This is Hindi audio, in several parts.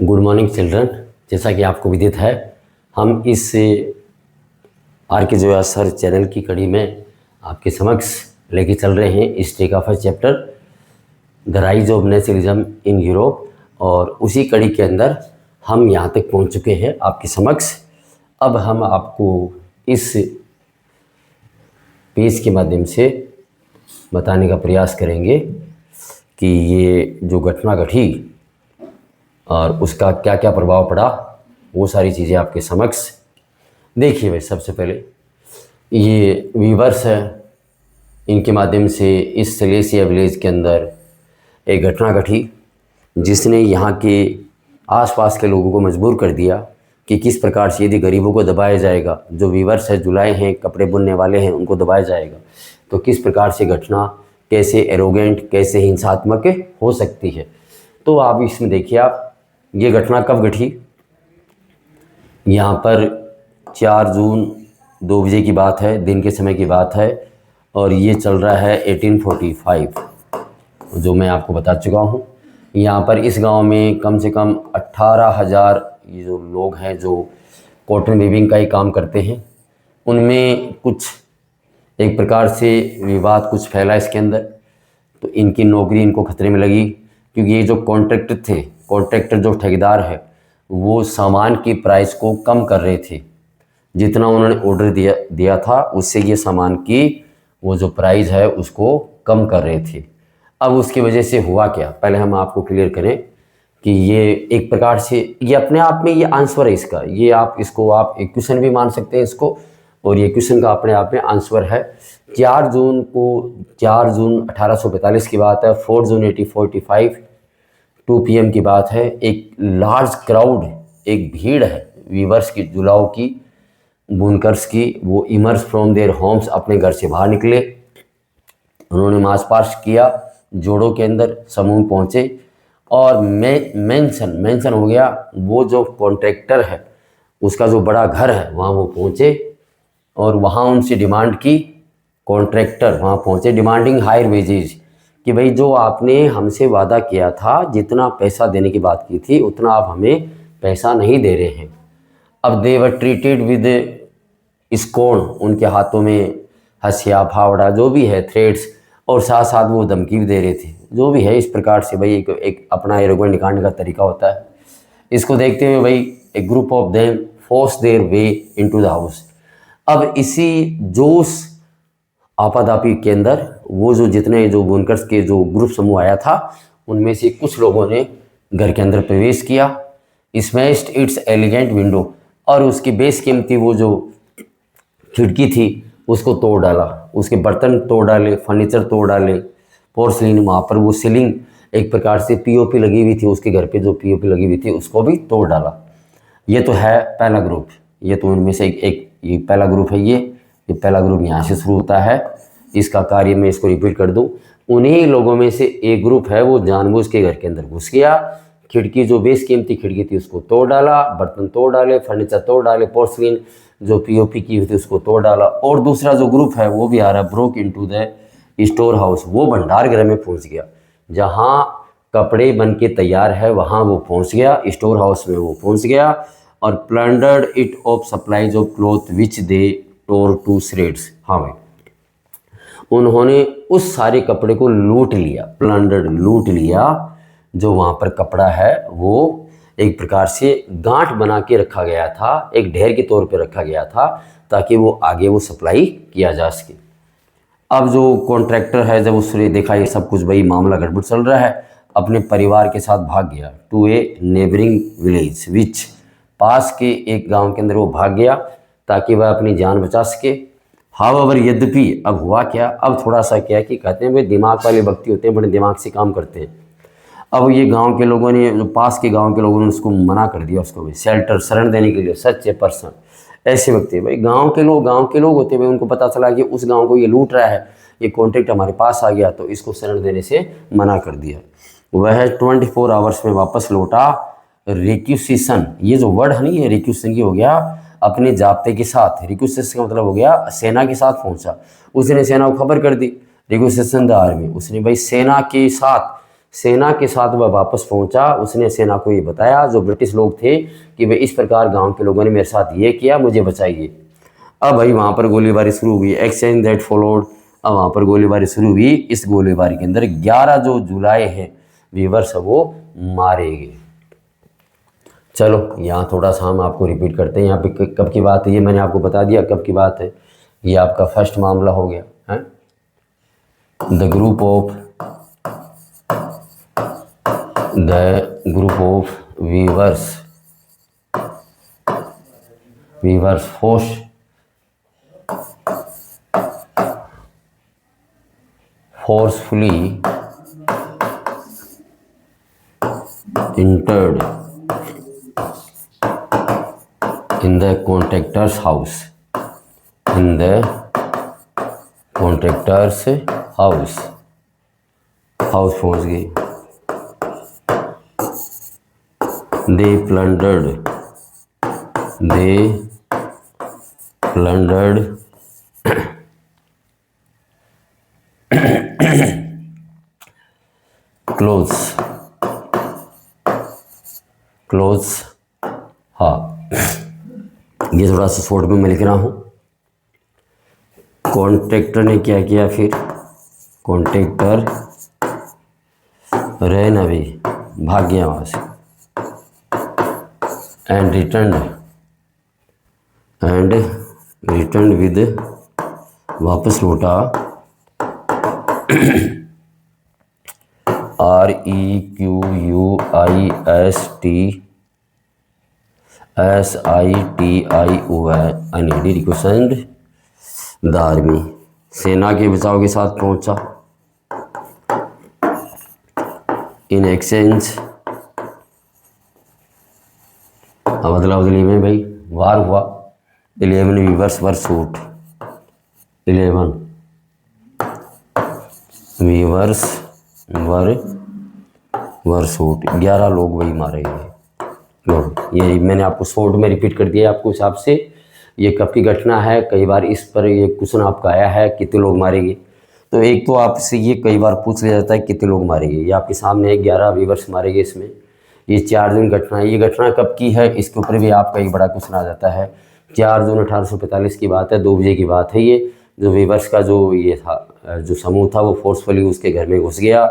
Good morning children. जैसा कि आपको विदित है, हम इस आर के जोया सर चैनल की कड़ी में आपके समक्ष लेके चल रहे हैं हिस्ट्री का first chapter the rise of nationalism in Europe. और उसी कड़ी के अंदर हम यहाँ तक पहुँच चुके हैं आपके समक्ष। अब हम आपको इस पेज के माध्यम से बताने का प्रयास करेंगे कि ये जो घटना घटी और उसका क्या क्या प्रभाव पड़ा, वो सारी चीज़ें आपके समक्ष। देखिए भाई, सबसे पहले ये वीवर्स है, इनके माध्यम से इस सिलेसिया विलेज के अंदर एक घटना घटी जिसने यहाँ के आसपास के लोगों को मजबूर कर दिया कि किस प्रकार से यदि गरीबों को दबाया जाएगा, जो वीवर्स है, जुलाए हैं, कपड़े बुनने वाले हैं, उनको दबाया जाएगा तो किस प्रकार से घटना कैसे एरोगेंट, कैसे हिंसात्मक हो सकती है। तो आप इसमें देखिए, आप ये घटना कब घटी। यहाँ पर 4 जून 2 बजे की बात है, दिन के समय की बात है, और ये चल रहा है 1845, जो मैं आपको बता चुका हूँ। यहाँ पर इस गांव में कम से कम 18,000 ये जो लोग हैं जो कॉटन वीविंग का ही काम करते हैं। उनमें कुछ एक प्रकार से विवाद कुछ फैला इसके अंदर, तो इनकी नौकरी इनको खतरे में लगी, क्योंकि ये जो कॉन्ट्रैक्टर थे, कॉन्ट्रैक्टर जो ठेकेदार है, वो सामान की प्राइस को कम कर रहे थे। जितना उन्होंने ऑर्डर दिया था उससे ये सामान की वो जो प्राइस है उसको कम कर रहे थे। अब उसकी वजह से हुआ क्या, पहले हम आपको क्लियर करें कि ये एक प्रकार से ये अपने आप में ये आंसर है इसका। ये आप इसको आप एक क्वेश्चन भी मान सकते हैं इसको, और ये क्वेश्चन का अपने आप में आंसर है। 4 जून 1845 की बात है, 4 जून 1845 2 PM की बात है। एक लार्ज क्राउड, एक भीड़ है वीवर्स की, जुलाओं की, बुनकर्स की, वो इमर्ज फ्रॉम देयर होम्स, अपने घर से बाहर निकले। उन्होंने मार्च पास्ट किया, जोड़ों के अंदर समूह पहुँचे, और मेंशन हो गया वो जो कॉन्ट्रैक्टर है उसका जो बड़ा घर है वहाँ वो पहुँचे, और वहाँ उनसे डिमांड की। कॉन्ट्रैक्टर वहाँ पहुँचे डिमांडिंग हायर वेजेज, कि भाई जो आपने हमसे वादा किया था, जितना पैसा देने की बात की थी उतना आप हमें पैसा नहीं दे रहे हैं। अब दे वर ट्रीटेड विद स्कोर्न, उनके हाथों में हंसिया, फावड़ा जो भी है, थ्रेड्स, और साथ साथ वो धमकी भी दे रहे थे, जो भी है। इस प्रकार से भाई एक अपना एरोगेंट निकालने का तरीका होता है। इसको देखते हुए भाई एक group of them force their way into the house. अब इसी जोश आपाधापी के अंदर वो जो जितने जो बुनकर्स के जो ग्रुप समूह आया था, उनमें से कुछ लोगों ने घर के अंदर प्रवेश किया, स्मैश्ड इट्स एलिगेंट विंडो, और उसकी बेस कीमती वो जो खिड़की थी उसको तोड़ डाला, उसके बर्तन तोड़ डाले, फर्नीचर तोड़ डाले, पोर्सलिन, वहाँ पर वो सीलिंग एक प्रकार से POP लगी हुई थी, उसके घर पे जो POP लगी हुई थी उसको भी तोड़ डाला। ये तो है पहला ग्रुप, ये तो उनमें से एक ये पहला ग्रुप है। ये पहला ग्रुप यहाँ से शुरू होता है। इसका कार्य मैं इसको रिपीट कर दूँ, उन्हीं लोगों में से एक ग्रुप है वो जानबूझ के घर के अंदर घुस गया, खिड़की जो बेस कीमती खिड़की थी उसको तोड़ डाला, बर्तन तोड़ डाले, फर्नीचर तोड़ डाले, पोर्सलिन जो POP की हुई थी उसको तोड़ डाला। और दूसरा जो ग्रुप है वो भी आ रहा है, broke into the store house, वो भंडार गृह में पहुंच गया, जहां कपड़े बन के तैयार है वहां वो पहुंच गया, स्टोर हाउस में वो पहुंच गया, और plundered it of supplies of cloth which they tore to shreds. हाँ भाई, उन्होंने उस सारे कपड़े को लूट लिया, प्लंडर्ड, लूट लिया। जो वहाँ पर कपड़ा है वो एक प्रकार से गांठ बना के रखा गया था, एक ढेर के तौर पे रखा गया था, ताकि वो आगे वो सप्लाई किया जा सके। अब जो कॉन्ट्रैक्टर है, जब उसने देखा ये सब कुछ भाई मामला गड़बड़ चल रहा है, अपने परिवार के साथ भाग गया to a neighbouring village which, पास के एक गांव के अंदर वो भाग गया ताकि वह अपनी जान बचा सके। हाउएवर, यद्यपि अब हुआ क्या, अब थोड़ा सा क्या कि कहते हैं भाई दिमाग वाले व्यक्ति होते हैं, बड़े दिमाग से काम करते हैं। अब ये गांव के लोगों ने, जो पास के गांव के लोगों ने उसको मना कर दिया, उसको भी शेल्टर, शरण देने के लिए। सच ए पर्सन, ऐसे व्यक्ति भाई गांव के लोग होते हैं भाई, उनको पता चला कि उस गांव को ये लूट रहा है, ये कॉन्ट्रैक्ट हमारे पास आ गया, तो इसको शरण देने से मना कर दिया। वह 24 आवर्स में वापस लौटा। रिक्यूसिशन, ये जो वर्ड है नहीं, ये रिक्यूसिशन की हो गया अपने जाब्ते के साथ। रिक्यूसिशन का मतलब हो गया सेना के साथ पहुंचा, उसने सेना को खबर कर दी। रिक्यूसिशन द आर्मी, उसने भाई सेना के साथ सेना के साथ वह वापस पहुंचा। उसने सेना को ये बताया, जो ब्रिटिश लोग थे, कि भाई इस प्रकार गांव के लोगों ने मेरे साथ ये किया, मुझे बचाइए। अब भाई वहाँ पर गोलीबारी शुरू हुई। Exchange that followed. अब वहाँ पर गोलीबारी शुरू हुई। इस गोलीबारी के अंदर 11 जो जुलाई है वीवर्स वो मारे गए। चलो यहाँ थोड़ा सा हम आपको रिपीट करते हैं। यहाँ पे कब की बात है, ये मैंने आपको बता दिया कब की बात है। ये आपका फर्स्ट मामला हो गया है। The group of viewers forcefully entered in the contractor's house. House पहुंच गए। They plundered clothes। हाँ, ये थोड़ा सा शॉर्ट में मैं लिख रहा हूँ। कॉन्ट्रैक्टर ने क्या किया फिर? कॉन्ट्रैक्टर रैन अवे, भाग गया वहाँ से। एंड रिटर्न विद, वापस लौटा। REQUISTSITION requested the army. सेना के बचाव के साथ पहुंचा। इन एक्सचेंज, अदला बदली में भाई वार हुआ। 11 वीवर्स वर शूट। 11 वीवर्स वर शूट। 11 लोग वही मारे गए। ये मैंने आपको शॉर्ट में रिपीट कर दिया आपको हिसाब से। ये कब की घटना है? कई बार इस पर ये क्वेश्चन आपका आया है, कितने लोग मारे गए। तो एक तो आपसे ये कई बार पूछ लिया जाता है कितने लोग मारे गए। ये आपके सामने 11 वीवर्स मारे गए इसमें। ये 4 जून घटना है। ये घटना कब की है, इसके ऊपर भी आपका एक बड़ा क्वेश्चन आ जाता है। 4 जून 1845 की बात है, 2 बजे की बात है। ये जो वीवर्स का जो ये था, जो समूह था, वो फोर्सफुली उसके घर में घुस गया।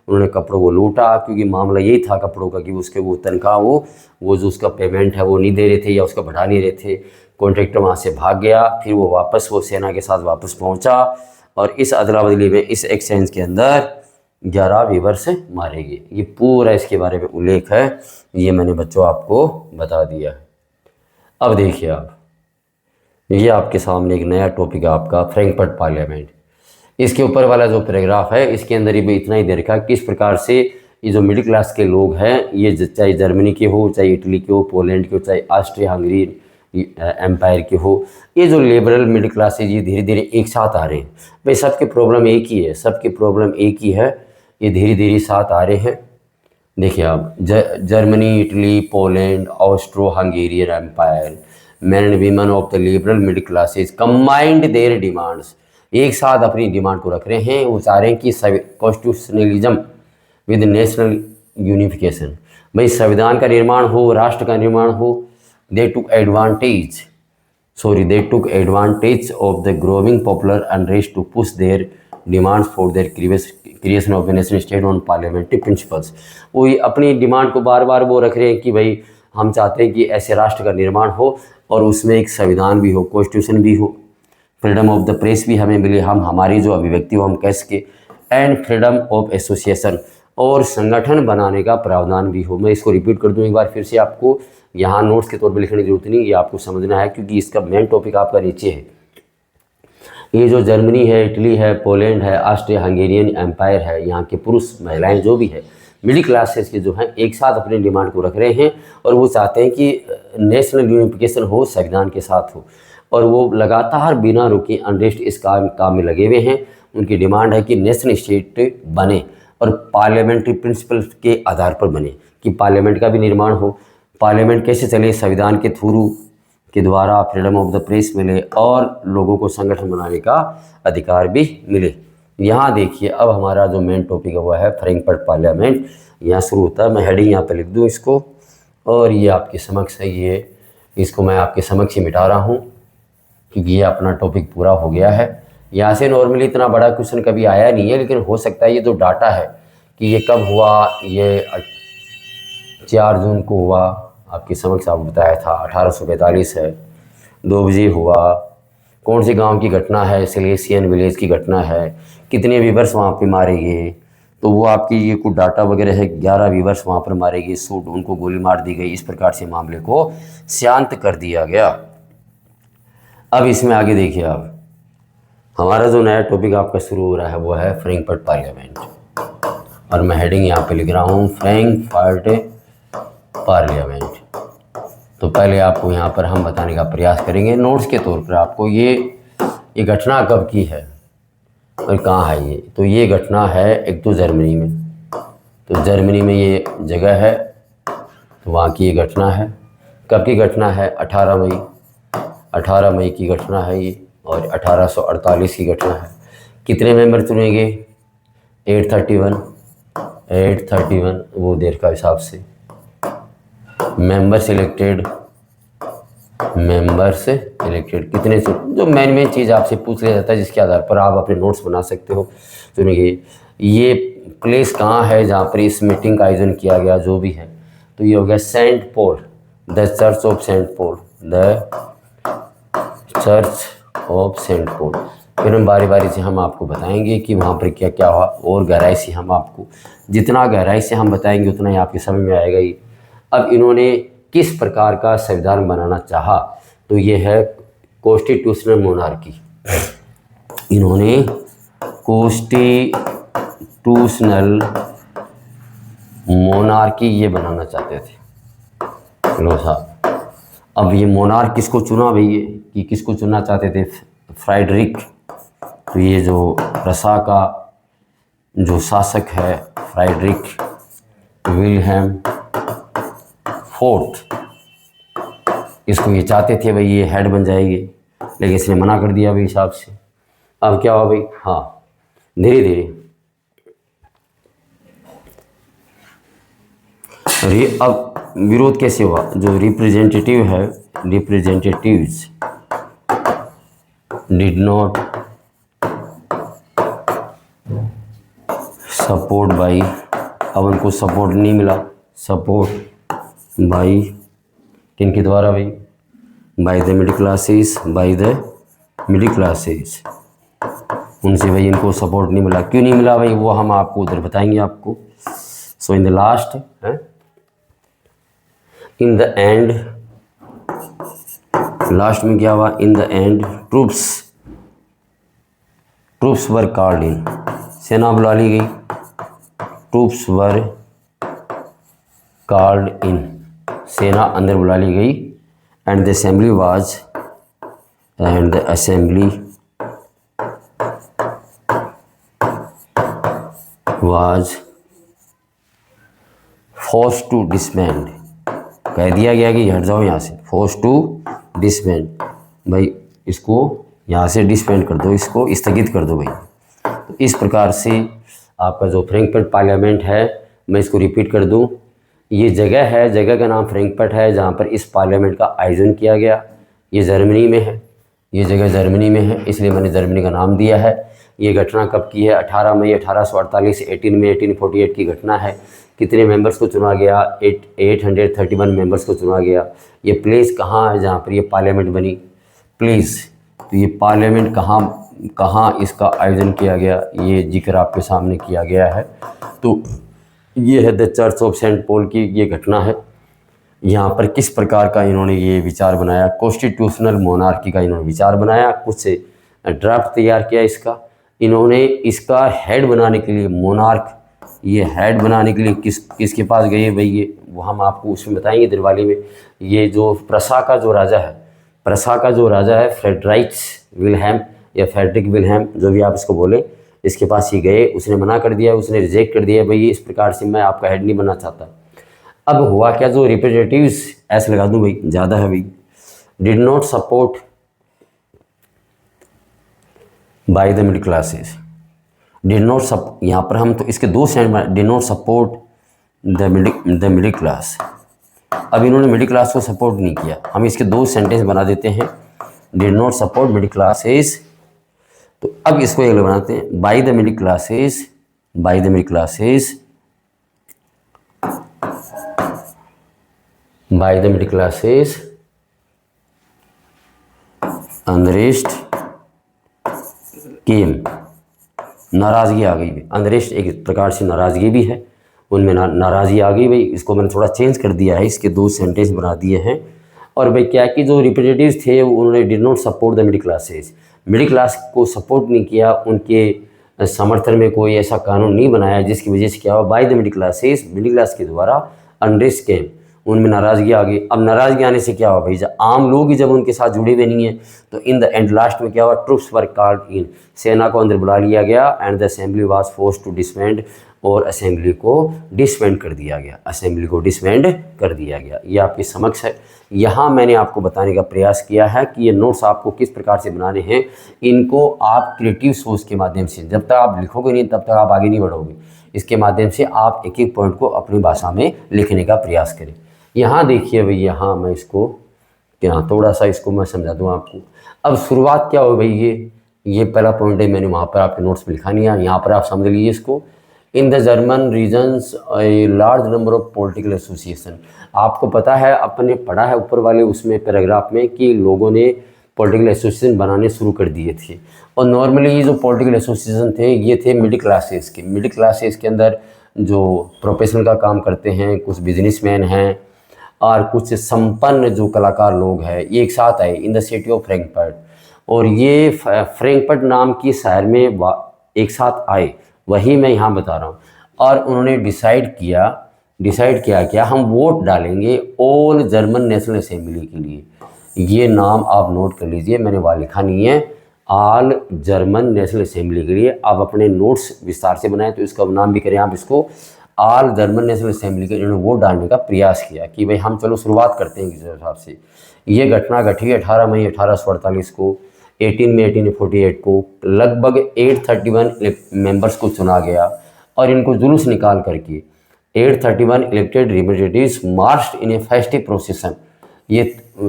उन्होंने कपड़ों को लूटा, क्योंकि मामला यही था कपड़ों का कि उसके वो तनख्वाह वो जो उसका पेमेंट है वो नहीं दे रहे थे या उसका बढ़ा नहीं रहे थे। कॉन्ट्रैक्टर वहाँ से भाग गया। फिर वो वापस वो सेना के साथ वापस पहुँचा और इस अदला बदली में इस एक्सचेंज के अंदर 11 वीवर्स मारे गए। ये पूरा इसके बारे में उल्लेख है। ये मैंने बच्चों आपको बता दिया। अब देखिए आप, ये आपके सामने एक नया टॉपिक है आपका फ्रैंकफर्ट पार्लियामेंट। इसके ऊपर वाला जो पैराग्राफ है इसके अंदर ही भी इतना ही दे रखा है किस प्रकार से ये जो मिडिल क्लास के लोग हैं, ये चाहे जर्मनी के हो, चाहे इटली के हो, पोलैंड के हो, चाहे ऑस्ट्रिया हंगरी एम्पायर के हो, ये जो लिबरल मिडिल क्लास है ये धीरे धीरे एक साथ आ रहे हैं। भाई सबके प्रॉब्लम एक ही है, सबकी प्रॉब्लम एक ही है, ये धीरे धीरे साथ आ रहे हैं। देखिए आप, Germany, Italy, Poland, Austro Hungarian empire, men and women of the liberal middle classes combined their demands, एक साथ अपनी डिमांड को रख रहे हैं। वो चाह रहे हैं कि कॉन्स्टिट्यूशनलिज्म विद नेशनल यूनिफिकेशन, भाई संविधान का निर्माण हो, राष्ट्र का निर्माण हो। They took advantage of the growing popular unrest to push their demands for their creation of a national state on parliamentary principles. वो अपनी डिमांड को बार बार वो रख रहे हैं कि भाई हम चाहते हैं कि ऐसे राष्ट्र का निर्माण हो और उसमें एक संविधान भी हो, कॉन्स्टिट्यूशन भी हो, फ्रीडम ऑफ द प्रेस भी हमें मिले, हम हमारी जो अभिव्यक्ति हो हम कह सके, एंड फ्रीडम ऑफ एसोसिएशन, और संगठन बनाने का प्रावधान भी हो। मैं इसको रिपीट कर दूं एक बार फिर से, आपको यहाँ नोट्स के तौर पर लिखने की जरूरत नहीं, ये आपको समझना है क्योंकि इसका मेन टॉपिक आपका नीचे है। ये जो जर्मनी है, इटली है, पोलैंड है, ऑस्ट्रिया हंगेरियन एम्पायर है, यहाँ के पुरुष महिलाएं जो भी है मिडिल क्लासेस के जो हैं एक साथ अपनी डिमांड को रख रहे हैं और वो चाहते हैं कि नेशनल यूनिफिकेशन हो, संविधान के साथ हो। और वो लगातार बिना रुके अनरेस्ट इस काम में लगे हुए हैं। उनकी डिमांड है कि नेशनल स्टेट बने और पार्लियामेंट्री प्रिंसिपल के आधार पर बने, कि पार्लियामेंट का भी निर्माण हो। पार्लियामेंट कैसे चले? संविधान के थ्रू के द्वारा फ्रीडम ऑफ द प्रेस मिले और लोगों को संगठन बनाने का अधिकार भी मिले। यहाँ देखिए अब हमारा जो मेन टॉपिक है वो है फ्रैंकफर्ट पार्लियामेंट। यहाँ शुरू होता है, मैं हेडिंग यहाँ पे लिख दूँ इसको, और ये आपके समक्ष है, ये इसको मैं आपके समक्ष ही मिटा रहा हूँ क्योंकि ये अपना टॉपिक पूरा हो गया है। यहाँ से नॉर्मली इतना बड़ा क्वेश्चन कभी आया नहीं है, लेकिन हो सकता है ये जो डाटा है कि ये कब हुआ, ये 4 जून को हुआ, आपके समक्ष आपको बताया था 1845 है, 2 बजे हुआ, कौन से गांव की घटना है, सिलेसियन विलेज की घटना है, कितने वीवर्स वहाँ पे मारे गए, तो वो आपकी ये कुछ डाटा वगैरह है। 11 वीवर्स वहाँ पर मारे गए, सूट उनको गोली मार दी गई, इस प्रकार से मामले को शांत कर दिया गया। अब इसमें आगे देखिए आप, हमारा जो नया टॉपिक आपका शुरू हो रहा है वो है फ्रैंकफर्ट पार्लियामेंट, और मैं हेडिंग यहाँ पे लिख रहा हूँ फ्रैंकफर्ट पार्लियामेंट। तो पहले आपको यहाँ पर हम बताने का प्रयास करेंगे नोट्स के तौर पर आपको, ये घटना कब की है और कहाँ है ये। तो ये घटना है एक तो जर्मनी में, तो जर्मनी में ये जगह है, तो वहाँ की ये घटना है। कब की घटना है? 18 मई की घटना है ये, और 1848 की घटना है। कितने मेंबर चुने गए? 831 वो देर का हिसाब से मेंबर्स इलेक्टेड कितने जो मेन चीज़ आपसे पूछ लिया जाता है, जिसके आधार पर आप अपने नोट्स बना सकते हो। चुनिए ये प्लेस कहाँ है जहाँ पर इस मीटिंग का आयोजन किया गया, जो भी है। तो ये हो गया Saint Paul, the church of Saint Paul, the church of Saint Paul. फिर हम बारी बारी से हम आपको बताएंगे कि वहाँ पर क्या क्या हुआ, और गहराई से हम आपको, जितना गहराई से हम बताएंगे उतना ही आपके समझ में आएगा ही। अब इन्होंने किस प्रकार का संविधान बनाना चाहा, तो ये है कॉन्स्टिट्यूशनल मोनार्की। इन्होंने कॉन्स्टिट्यूशनल मोनार्की ये बनाना चाहते थे। लो साहब, अब ये मोनार्क किसको चुना भाई, ये कि किसको चुनना चाहते थे? फ्रेडरिक। तो ये जो प्रसा का जो शासक है फ्रेडरिक विल्हेम फोर्थ, इसको ये चाहते थे भाई ये हेड बन जाएगी, लेकिन इसने मना कर दिया भाई हिसाब से। अब क्या हुआ भाई? हाँ, धीरे धीरे अब विरोध कैसे हुआ? जो रिप्रेजेंटेटिव है, representatives did not support by, अब उनको सपोर्ट नहीं मिला, सपोर्ट बाई किनके द्वारा भाई? By the middle classes, by the middle classes, उनसे भाई इनको सपोर्ट नहीं मिला। क्यों नहीं मिला भाई, वो हम आपको उधर बताएंगे आपको। So in the last in the end, last में क्या हुआ? In the end troops were called in, सेना बुला ली गई, ट्रूप्स वर कॉल्ड इन, सेना अंदर बुला ली गई। And the assembly was force to disband, कह दिया गया कि हट जाओ यहाँ से, फोर्स टू डिसबैंड, भाई इसको यहाँ से डिसबैंड कर दो, इसको स्थगित कर दो भाई। तो इस प्रकार से आपका जो फ्रैंकफर्ट पार्लियामेंट है, मैं इसको रिपीट कर दूँ, ये जगह है, जगह का नाम फ्रैंकफर्ट है, जहाँ पर इस पार्लियामेंट का आयोजन किया गया। ये जर्मनी में है, ये जगह जर्मनी में है, इसलिए मैंने जर्मनी का नाम दिया है। ये घटना कब की है? 18 मई 1848, 18 मई 1848 की घटना है। कितने मेंबर्स को चुना गया? 831 मेंबर्स को चुना गया। ये प्लेस कहाँ है जहाँ पर ये पार्लियामेंट बनी? प्लेस, तो ये पार्लियामेंट कहाँ इसका आयोजन किया गया, ये जिक्र आपके सामने किया गया है। तो ये है the church of Saint Paul की ये घटना है। यहाँ पर किस प्रकार का इन्होंने ये विचार बनाया, कॉन्स्टिट्यूशनल मोनार्की का इन्होंने विचार बनाया, कुछ से ड्राफ्ट तैयार किया इसका। इन्होंने इसका हेड बनाने के लिए, मोनार्क ये हेड बनाने के लिए किसके पास गए भाई, ये वो हम आपको उसमें बताएंगे दिलवाली में। ये जो प्रसा का जो राजा है, फ्रेडराइक्स विल्हेम या फ्रेडरिक विल्हेम, जो भी आप इसको बोले, इसके पास ही गए। उसने मना कर दिया, उसने रिजेक्ट कर दिया, भाई इस प्रकार से मैं आपका हेड नहीं बनना चाहता। अब हुआ क्या, जो रिप्रेजेंटेटिव्स, ऐसे लगा दूं भाई ज़्यादा है भाई, did not support bye the middle classes, did not सप, यहाँ पर हम तो इसके दो sentence, did not support the middle class. अब इन्होंने मिडिल क्लास को सपोर्ट नहीं किया, हम इसके दो सेंटेंस बना देते हैं, did not support middle classes. तो अब इसको एक बनाते हैं, by the middle classes, by the middle classes, by the middle classes unrest came. नाराज़गी आ गई, अनरेस्ट एक प्रकार से नाराज़गी भी है, उनमें नाराज़गी आ गई भाई। इसको मैंने थोड़ा चेंज कर दिया है, इसके दो सेंटेंस बना दिए हैं। और भाई क्या कि जो रिप्रेजेंटेटिव्स थे उन्होंने did not support the middle classes, middle class को सपोर्ट नहीं किया, उनके समर्थन में कोई ऐसा कानून नहीं बनाया जिसकी वजह से क्या हुआ, bye the middle classes, middle class के द्वारा अनरेस्ट केम, उनमें नाराज़गी आ गई। अब नाराज़गी आने से क्या हुआ भाई, जब आम लोग ही जब उनके साथ जुड़े हुए नहीं है तो इन द एंड लास्ट में क्या हुआ, ट्रूप्स वर कॉल्ड इन, सेना को अंदर बुला लिया गया, and the assembly was forced to disband, और असेंबली को डिसबैंड कर दिया गया, असेंबली को डिसबैंड कर दिया गया। ये आपके समक्ष है। यहाँ मैंने आपको बताने का प्रयास किया है कि ये नोट्स आपको किस प्रकार से बनाने हैं, इनको आप क्रिएटिव सोच के माध्यम से, जब तक आप लिखोगे नहीं तब तक आप आगे नहीं बढ़ोगे, इसके माध्यम से आप एक एक पॉइंट को अपनी भाषा में लिखने का प्रयास करें। यहाँ देखिए भाई, यहाँ मैं इसको क्या थोड़ा सा इसको मैं समझा दूँ आपको। अब शुरुआत क्या हो भाई, ये पहला पॉइंट है, मैंने वहाँ पर आपके नोट्स में लिखा नहीं है, यहाँ पर आप समझ लीजिए इसको। In the German regions a large number of political association, आपको पता है, अपने पढ़ा है ऊपर वाले उसमें पैराग्राफ में कि लोगों ने पॉलिटिकल एसोसिएशन बनाने शुरू कर दिए थे। और नॉर्मली ये जो पॉलिटिकल एसोसिएशन थे ये थे मिडिल क्लासेस के, मिडिल क्लासेस के अंदर जो प्रोफेशनल का काम करते हैं, कुछ बिजनेसमैन हैं और कुछ संपन्न जो कलाकार लोग हैं, ये एक साथ आए in the city of Frankfurt. और ये फ्रैंकफर्ट नाम की शहर में एक साथ आए, वही मैं यहाँ बता रहा हूँ। और उन्होंने डिसाइड किया क्या, हम वोट डालेंगे ऑल जर्मन नेशनल असेंबली के लिए। ये नाम आप नोट कर लीजिए, मैंने वहाँ लिखा नहीं है, ऑल जर्मन नेशनल असेंबली के लिए। आप अपने नोट्स विस्तार से बनाएं तो इसका नाम भी करें आप इसको ऑल जर्मन नेशनल असेंबली के। इन्होंने वोट डालने का प्रयास किया कि भाई हम चलो शुरुआत करते हैं किसी हिसाब से। ये घटना घटी 18 मई 1848 को, 18 मई 1848 को लगभग 831 मेंबर्स को चुना गया और इनको जुलूस निकाल करके 831 इलेक्टेड रिप्रेजेंटेटिव्स मार्च्ड इन ए फेस्टिव प्रोसेशन। ये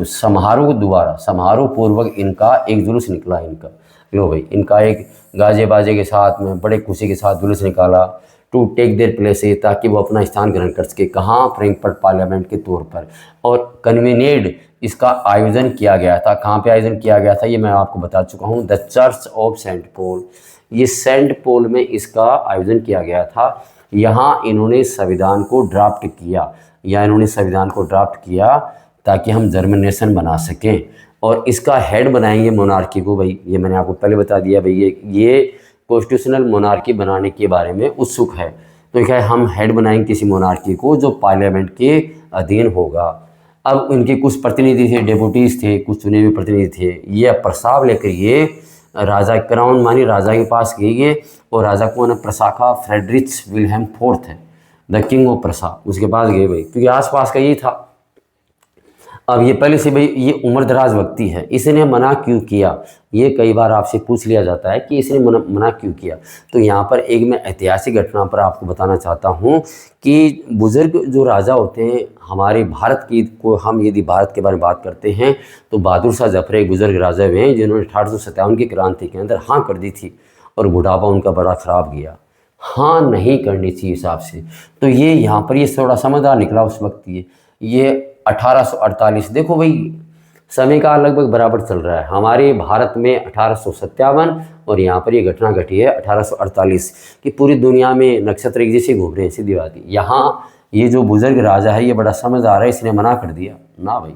समारोह पूर्वक इनका एक जुलूस निकला इनका। लो भाई, इनका एक गाजे बाजे के साथ में बड़े खुशी के साथ जुलूस निकाला टू टेक देयर प्लेसेस, ताकि वो अपना स्थान ग्रहण कर सके। कहाँ, फ्रैंकफर्ट पार्लियामेंट के तौर पर। और कन्वीनेड इसका आयोजन किया गया था। कहाँ पे आयोजन किया गया था ये मैं आपको बता चुका हूँ, the church of Saint Paul. ये सेंट पॉल में इसका आयोजन किया गया था। यहाँ इन्होंने संविधान को ड्राफ्ट किया, ताकि हम जर्मन नेशन बना सकें। और इसका हेड बनाएंगे मोनार्की को। भाई ये मैंने आपको पहले बता दिया भाई, ये कॉन्स्टिट्यूशनल मोनार्की बनाने के बारे में उत्सुक है। तो क्या है, हम हेड बनाएंगे किसी मोनार्की को जो पार्लियामेंट के अधीन होगा। अब उनके कुछ प्रतिनिधि थे, डेपुटीज थे, कुछ चुने हुए प्रतिनिधि थे। ये प्रस्ताव लेकर ये राजा क्राउन मानी राजा के पास गए और राजा को ना प्रसाखा फ्रेडरिच विल्हेम फोर्थ है, द किंग ऑफ प्रसा, उसके पास गए भाई, क्योंकि आसपास का यही था। अब ये पहले से भाई ये उम्रदराज व्यक्ति है, इसने मना क्यों किया, ये कई बार आपसे पूछ लिया जाता है कि इसने मना क्यों किया। तो यहाँ पर एक मैं ऐतिहासिक घटना पर आपको बताना चाहता हूँ कि बुजुर्ग जो राजा होते हैं हमारे भारत की को, हम यदि भारत के बारे में बात करते हैं तो बहादुर शाह जफर एक बुजुर्ग राजा हुए हैं जिन्होंने 1857 की क्रांति के अंदर हाँ कर दी थी और बुढ़ापा उनका बड़ा ख़राब गया। हाँ नहीं करनी चाहिए हिसाब से। तो ये यहाँ पर ये थोड़ा समझदार निकला उस वक्त। ये 1848, देखो भाई समय का लगभग बराबर चल रहा है। हमारे भारत में 1857 और यहाँ पर ये घटना घटी है 1848 कि पूरी दुनिया में नक्षत्र एक जैसे घूम रहे हैं, सीधी बात है। यहाँ ये जो बुजुर्ग राजा है ये बड़ा समझदार है, इसने मना कर दिया ना भाई,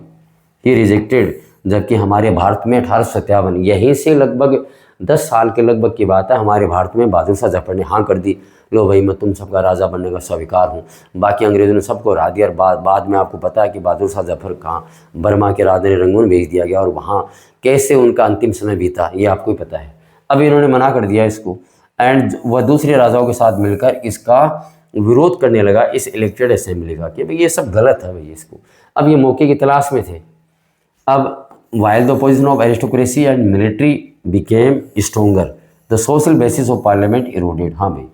ये रिजेक्टेड। जबकि हमारे भारत में 1857, यहीं से लगभग 10 साल के लगभग की बात है, हमारे भारत में बहादुर शाह जफर ने हाँ कर दी, लो भाई मैं तुम सबका राजा बनने का स्वीकार हूँ। बाकी अंग्रेज़ों ने सबको हरा दिया और बाद में आपको पता है कि बहादुर शाह जफर कहाँ बर्मा के राजा ने रंगून भेज दिया गया और वहाँ कैसे उनका अंतिम समय बीता ये आपको ही पता है। अब इन्होंने मना कर दिया इसको एंड वह दूसरे राजाओं के साथ मिलकर इसका विरोध करने लगा इस इलेक्टेड असेंबली का कि भाई ये सब गलत है भाई इसको। अब ये मौके की तलाश में थे। अब while the position of aristocracy and military became stronger, the social basis of parliament eroded. हाँ भाई,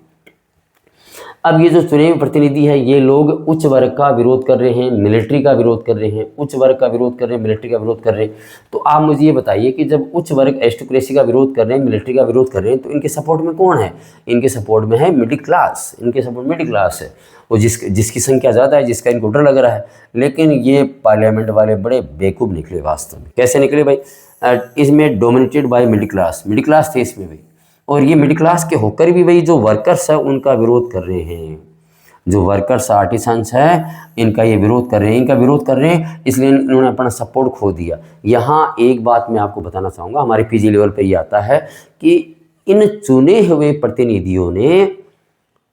अब ये जो चुने हुए प्रतिनिधि है, ये लोग उच्च वर्ग का विरोध कर रहे हैं, मिलिट्री का विरोध कर रहे हैं, उच्च वर्ग का विरोध कर रहे हैं, मिलिट्री का विरोध कर रहे हैं। तो आप मुझे ये बताइए कि जब उच्च वर्ग एरिस्टोक्रेसी का विरोध कर रहे हैं, मिलिट्री का विरोध कर रहे हैं, तो इनके सपोर्ट में कौन है? इनके सपोर्ट में है मिडिल क्लास। इनके सपोर्ट मिडिल क्लास है, और जिसकी संख्या ज़्यादा है, जिसका इनको डर लग रहा है। लेकिन ये पार्लियामेंट वाले बड़े बेवकूफ़ निकले वास्तव में। कैसे निकले भाई? इसमें डोमिनेटेड बाय मिडिल क्लास थे इसमें भाई। और ये मिडिल क्लास के होकर भी भाई जो वर्कर्स है उनका विरोध कर रहे हैं। जो वर्कर्स आर्टिसंस है, इनका ये विरोध कर रहे हैं, इनका विरोध कर रहे हैं, इसलिए इन्होंने अपना सपोर्ट खो दिया। यहाँ एक बात मैं आपको बताना चाहूँगा, हमारे पीजी लेवल पे ये आता है कि इन चुने हुए प्रतिनिधियों ने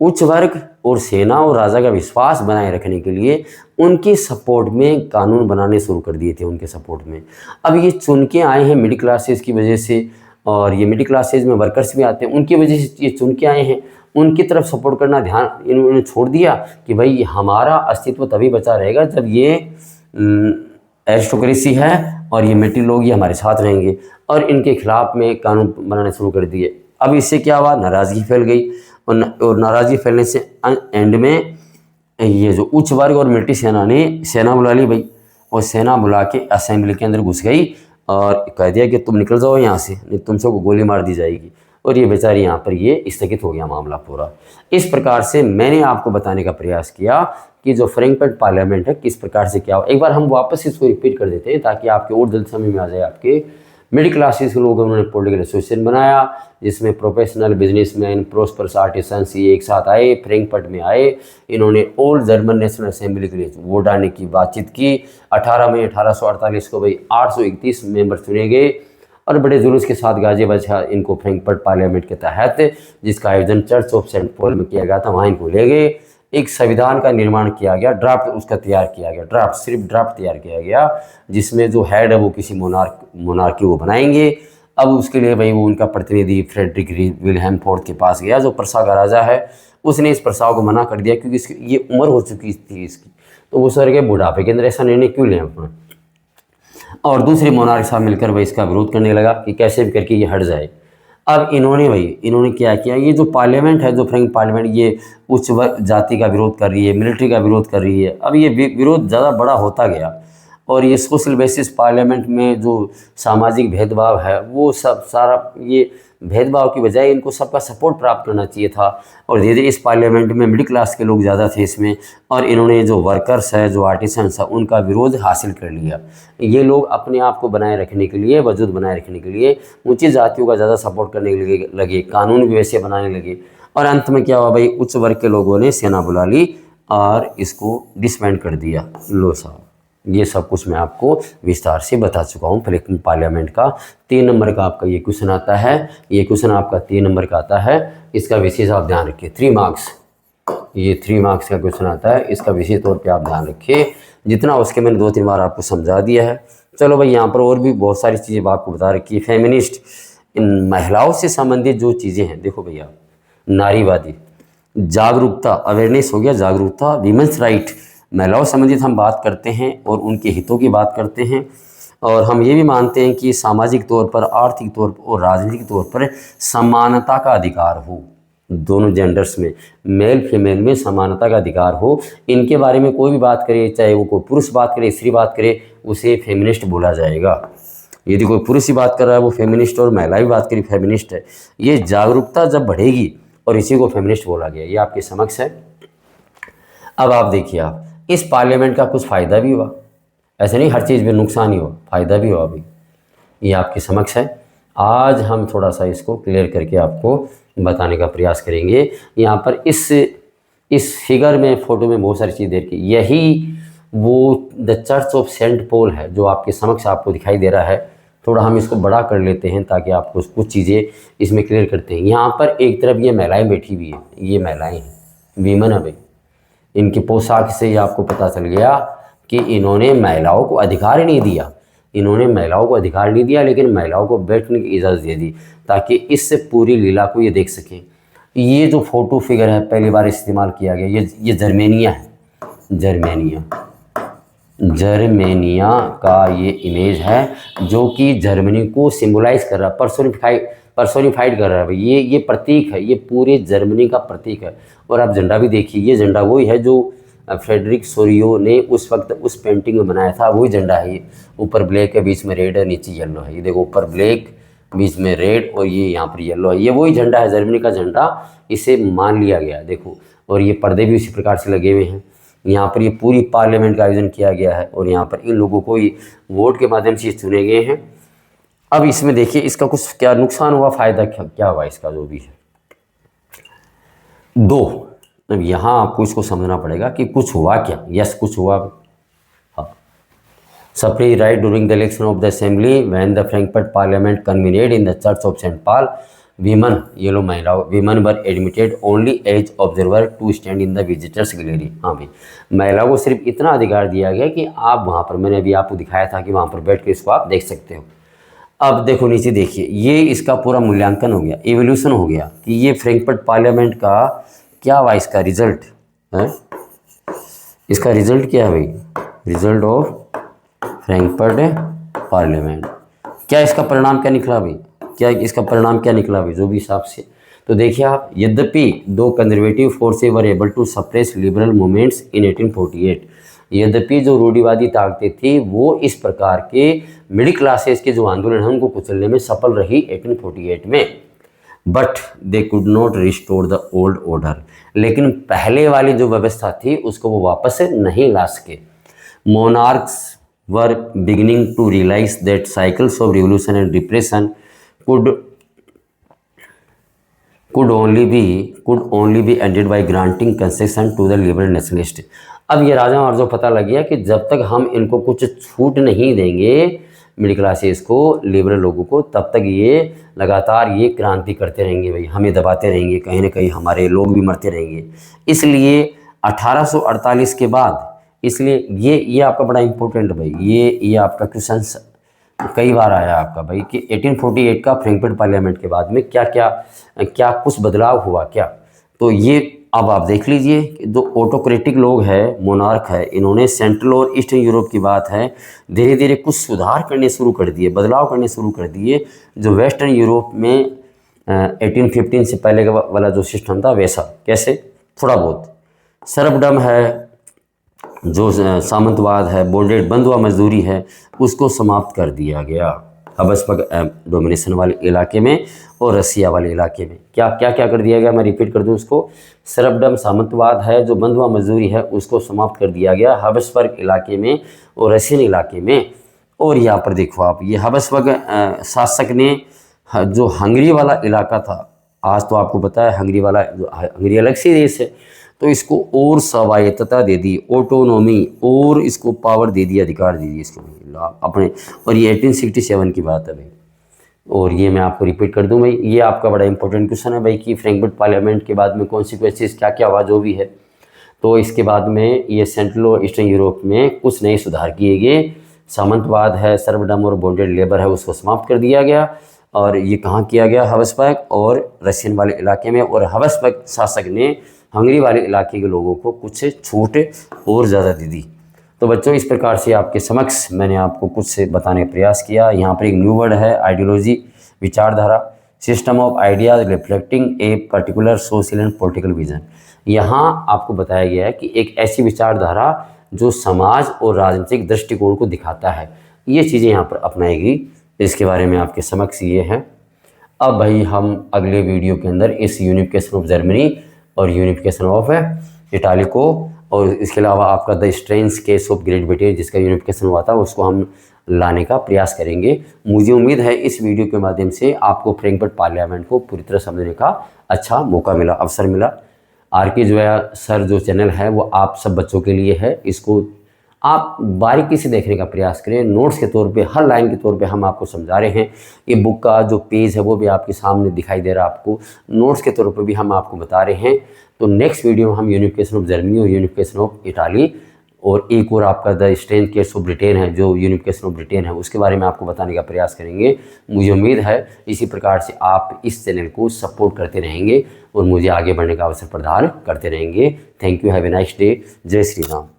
उच्च वर्ग और सेना और राजा का विश्वास बनाए रखने के लिए उनके सपोर्ट में कानून बनाने शुरू कर दिए थे, उनके सपोर्ट में। अब ये चुन के आए हैं मिडिल क्लासेस की वजह से, और ये मिडिल क्लासेस में वर्कर्स भी आते हैं, उनकी वजह से ये चुन के आए हैं। उनकी तरफ सपोर्ट करना ध्यान इन्होंने छोड़ दिया कि भाई हमारा अस्तित्व तभी बचा रहेगा जब ये एरिस्टोक्रेसी है और ये मिलिट्री लोग ये हमारे साथ रहेंगे, और इनके खिलाफ में कानून बनाने शुरू कर दिए। अब इससे क्या हुआ? नाराज़गी फैल गई, और नाराज़गी फैलने से एंड में ये जो उच्च वर्ग और मिलिट्री सेना ने सेना बुला ली भाई, और सेना बुला के असेंबली के अंदर घुस गई और कह दिया कि तुम निकल जाओ यहाँ से, नहीं तुम सबको गोली मार दी जाएगी। और ये बेचारी यहाँ पर ये स्थगित हो गया मामला पूरा। इस प्रकार से मैंने आपको बताने का प्रयास किया कि जो फ्रैंकफर्ट पार्लियामेंट है किस प्रकार से क्या हो। एक बार हम वापस इसको रिपीट कर देते हैं ताकि आपके और जल्द समझ में आ जाए। आपके मिडिल क्लासेस के लोग उन्होंने पॉलिटिकल एसोसिएशन बनाया, जिसमें प्रोफेशनल बिजनेसमैन, प्रोस्पर्स आर्टिसंस ये एक साथ आए, फ्रैंकफर्ट में आए। इन्होंने ओल्ड जर्मन नेशनल असेंबली के लिए वोट डालने की बातचीत की। 18 मई 1848 को भाई 831 मेंबर चुने गए, और बड़े जुलूस के साथ गाजे बजा इनको फ्रैंकफर्ट पार्लियामेंट के तहत, जिसका आयोजन चर्च ऑफ सेंट पॉल में किया गया था, वहाँ इनको ले गए। एक संविधान का निर्माण किया गया, ड्राफ्ट उसका तैयार किया गया, सिर्फ ड्राफ्ट तैयार किया गया, जिसमें जो हेड है वो किसी मोनार्की वो बनाएंगे। अब उसके लिए भाई वो उनका प्रतिनिधि फ्रेडरिक विल्हेम फोर्थ के पास गया, जो प्रसा का राजा है। उसने इस प्रस्ताव को मना कर दिया क्योंकि इसकी ये उम्र हो चुकी थी इसकी, तो वो सर के बुढ़ापे के अंदर ऐसा निर्णय क्यों लें अपना। और दूसरे मोनार्क साहब मिलकर भाई इसका विरोध करने लगा कि कैसे भी करके ये हट जाए। अब इन्होंने क्या किया, ये जो पार्लियामेंट है, जो फ्रैंक पार्लियामेंट, ये उच्च वर्ग जाति का विरोध कर रही है, मिलिट्री का विरोध कर रही है। अब ये विरोध ज़्यादा बड़ा होता गया, और ये सोशल बेसिस पार्लियामेंट में जो सामाजिक भेदभाव है वो सब सारा, ये भेदभाव की बजाय इनको सबका सपोर्ट प्राप्त करना चाहिए था। और धीरे धीरे इस पार्लियामेंट में मिडिल क्लास के लोग ज़्यादा थे इसमें, और इन्होंने जो वर्कर्स है, जो आर्टिसंस है, उनका विरोध हासिल कर लिया। ये लोग अपने आप को बनाए रखने के लिए, वजूद बनाए रखने के लिए ऊंची जातियों का ज़्यादा सपोर्ट करने के लगे, कानून भी वैसे बनाने लगे। और अंत में क्या हुआ भाई, उच्च वर्ग के लोगों ने सेना बुला ली और इसको डिसबैंड कर दिया। लो साहब, ये सब कुछ मैं आपको विस्तार से बता चुका हूँ। फ्रैंकफर्ट पार्लियामेंट का 3 नंबर का आपका ये क्वेश्चन आता है। ये क्वेश्चन आपका 3 नंबर का आता है। इसका विशेष आप ध्यान रखिए, 3 मार्क्स, ये 3 मार्क्स का क्वेश्चन आता है। इसका विशेष तौर पे आप ध्यान रखिए। जितना उसके मैंने 2-3 बार आपको समझा दिया है। चलो भाई, यहाँ पर और भी बहुत सारी चीज़ें आपको बता रखी है। फेमिनिस्ट, इन महिलाओं से संबंधित जो चीज़ें हैं, देखो भैया, नारीवादी, जागरूकता, अवेयरनेस हो गया, जागरूकता, वीमेंस राइट, महिलाओं संबंधित हम बात करते हैं और उनके हितों की बात करते हैं। और हम ये भी मानते हैं कि सामाजिक तौर पर, आर्थिक तौर पर और राजनीतिक तौर पर समानता का अधिकार हो, दोनों जेंडर्स में, मेल फीमेल में समानता का अधिकार हो। इनके बारे में कोई भी बात करे, चाहे वो कोई पुरुष बात करे, स्त्री बात करे, उसे फेमिनिस्ट बोला जाएगा। यदि कोई पुरुष ही बात कर रहा है वो फेमिनिस्ट, और महिला भी बात करी फेमिनिस्ट है। ये जागरूकता जब बढ़ेगी और इसी को फेमिनिस्ट बोला गया। ये आपके समक्ष है। अब आप देखिए, आप इस पार्लियामेंट का कुछ फ़ायदा भी हुआ, ऐसे नहीं हर चीज़ में नुकसान ही हुआ, फ़ायदा भी हुआ भी। ये आपके समक्ष है। आज हम थोड़ा सा इसको क्लियर करके आपको बताने का प्रयास करेंगे। यहाँ पर इस फिगर में, फ़ोटो में बहुत सारी चीज़ देखी, यही वो the church of Saint Paul है जो आपके समक्ष आपको दिखाई दे रहा है। थोड़ा हम इसको बड़ा कर लेते हैं ताकि आपको कुछ चीज़ें इसमें क्लियर करते हैं। यहाँ पर एक तरफ ये महिलाएँ बैठी हुई हैं, ये महिलाएँ हैं, वीमन है भाई। इनकी पोशाक से ही आपको पता चल गया कि इन्होंने महिलाओं को अधिकार ही नहीं दिया। इन्होंने महिलाओं को अधिकार नहीं दिया, लेकिन महिलाओं को बैठने की इजाज़त दे दी ताकि इससे पूरी लीला को ये देख सकें। ये जो फोटो फिगर है पहली बार इस्तेमाल किया गया, ये जर्मेनिया है। जर्मेनिया का ये इमेज है जो कि जर्मनी को सिम्बलाइज कर रहा है, पर्सोनिफाइड कर रहा है भाई, ये प्रतीक है, ये पूरे जर्मनी का प्रतीक है। और आप झंडा भी देखिए, ये झंडा वही है जो फ्रेडरिक सोरियो ने उस वक्त उस पेंटिंग में बनाया था, वही झंडा है ये। ऊपर ब्लैक है, बीच में रेड है, नीचे येलो है। ये देखो ऊपर ब्लैक, बीच में रेड और ये यहाँ पर येलो है। ये वही झंडा है, जर्मनी का झंडा, इसे मान लिया गया देखो। और ये पर्दे भी उसी प्रकार से लगे हुए हैं। यहाँ पर ये पूरी पार्लियामेंट का आयोजन किया गया है और यहाँ पर इन लोगों को वोट के माध्यम से चुने गए हैं। अब इसमें देखिए इसका कुछ क्या नुकसान हुआ, फ़ायदा क्या हुआ इसका जो भी है। दो, अब यहाँ आपको इसको समझना पड़ेगा कि कुछ हुआ क्या। यस, कुछ हुआ। हाँ, supply right during the election of the assembly when the Frankfurt parliament convened in the church of Saint Paul, women, ये लो महिलाओं, women were admitted only as observer to stand in the visitors gallery. हाँ भाई, महिलाओं को सिर्फ इतना अधिकार दिया गया कि आप वहाँ पर, मैंने अभी आपको दिखाया था कि वहाँ पर बैठ के इसको आप देख सकते हो। अब देखो नीचे देखिए, ये इसका पूरा मूल्यांकन हो गया, इवोल्यूशन हो गया कि ये फ्रैंकफर्ट पार्लियामेंट का क्या हुआ, इसका रिजल्ट है। इसका रिजल्ट क्या है भाई, रिजल्ट ऑफ फ्रैंकफर्ट पार्लियामेंट, क्या इसका परिणाम क्या निकला भाई, क्या इसका परिणाम क्या निकला भाई, जो भी हिसाब से। तो देखिए आप, यद्यपि though conservative forces were able to suppress liberal movements in 1848, यद्यपि जो रूढ़िवादी ताकतें थी वो इस प्रकार के मिडिल क्लासेस के जो आंदोलन हैं उनको कुचलने में सफल रही 1848 में, but they could not restore the old order, लेकिन पहले वाली जो व्यवस्था थी उसको वो वापस नहीं ला सके। Monarchs were beginning to realise that cycles of revolution and depression could only be ended by granting concession to the liberal nationalist। अब ये राजा महाराजा को पता लग गया कि जब तक हम इनको कुछ छूट नहीं देंगे मिडिल क्लासेस को, लिबरल लोगों को, तब तक ये लगातार ये क्रांति करते रहेंगे भाई, हमें दबाते रहेंगे, कहीं ना कहीं हमारे लोग भी मरते रहेंगे। इसलिए 1848 के बाद, इसलिए ये आपका बड़ा इंपॉर्टेंट भाई, ये आपका क्वेश्चन कई बार आया आपका भाई कि 1848 का फ्रैंकफर्ट पार्लियामेंट के बाद में क्या कुछ बदलाव हुआ क्या। तो ये अब आप देख लीजिए कि जो ऑटोक्रेटिक लोग हैं, मोनार्क है, इन्होंने सेंट्रल और ईस्टर्न यूरोप की बात है, धीरे धीरे कुछ सुधार करने शुरू कर दिए, बदलाव करने शुरू कर दिए। जो वेस्टर्न यूरोप में 1815 से पहले का वाला जो सिस्टम था वैसा, कैसे, थोड़ा बहुत सर्वडम है, जो सामंतवाद है, बॉन्डेड बंधुआ मजदूरी है, उसको समाप्त कर दिया गया हबसबर्ग डोमिनेशन वाले इलाके में और रसिया वाले इलाके में। क्या कर दिया गया, मैं रिपीट कर दूं उसको। सर्वडम सामंतवाद है, जो बंधुआ मजदूरी है, उसको समाप्त कर दिया गया हबसबर्ग इलाके में और रशियन इलाके में। और यहाँ पर देखो आप, ये हबसबर्ग शासक ने जो हंगरी वाला इलाका था, आज तो आपको पता है हंगरी अलग से देश है, तो इसको और स्वायत्तता दे दी, ऑटोनॉमी, और इसको पावर दे दी, अधिकार दे दी इसको अपने। और ये 1867 की बात है भाई। और ये मैं आपको रिपीट कर दूं भाई, ये आपका बड़ा इंपॉर्टेंट क्वेश्चन है भाई कि फ्रैंकफर्ट पार्लियामेंट के बाद में कॉन्सिक्वेंसेस क्या हुआ, जो भी है। तो इसके बाद में ये सेंट्रल और ईस्टर्न यूरोप में कुछ नए सुधार किए गए। सामंतवाद है, सर्वडम और बॉन्डेड लेबर है, उसको समाप्त कर दिया गया। और ये कहाँ किया गया, हबसबर्ग और रशियन वाले इलाके में। और हबसबर्ग शासक ने हंगरी वाले इलाके के लोगों को कुछ छूट और ज़्यादा दे दी। तो बच्चों, इस प्रकार से आपके समक्ष मैंने आपको कुछ से बताने का प्रयास किया। यहाँ पर एक न्यू वर्ड है, आइडियोलॉजी, विचारधारा, system of ideas reflecting a particular social and political vision. यहाँ आपको बताया गया है कि एक ऐसी विचारधारा जो समाज और राजनीतिक दृष्टिकोण को दिखाता है, ये चीज़ें यहाँ पर अपनाएगी। इसके बारे में आपके समक्ष ये है। अब भाई हम अगले वीडियो के अंदर इस यूनिफिकेशन ऑफ जर्मनी और यूनिफिकेशन ऑफ इटाली को, और इसके अलावा आपका the strange case of great Britain जिसका यूनिफिकेशन हुआ था, उसको हम लाने का प्रयास करेंगे। मुझे उम्मीद है इस वीडियो के माध्यम से आपको फ्रैंकफर्ट पार्लियामेंट को पूरी तरह समझने का अच्छा मौका मिला, अवसर मिला। आरके जोया सर जो चैनल है वो आप सब बच्चों के लिए है, इसको आप बारीकी से देखने का प्रयास करें। नोट्स के तौर पे, हर लाइन के तौर पे हम आपको समझा रहे हैं। ये बुक का जो पेज है वो भी आपके सामने दिखाई दे रहा है आपको, नोट्स के तौर पे भी हम आपको बता रहे हैं। तो नेक्स्ट वीडियो में हम यूनिफिकेशन ऑफ जर्मनी और यूनिफिकेशन ऑफ इटाली और एक और आपका the strange case of Britain है, जो यूनिफिकेशन ऑफ ब्रिटेन है, उसके बारे में आपको बताने का प्रयास करेंगे। मुझे उम्मीद है इसी प्रकार से आप इस चैनल को सपोर्ट करते रहेंगे और मुझे आगे बढ़ने का अवसर प्रदान करते रहेंगे। Thank you, have a nice day. जय श्री राम।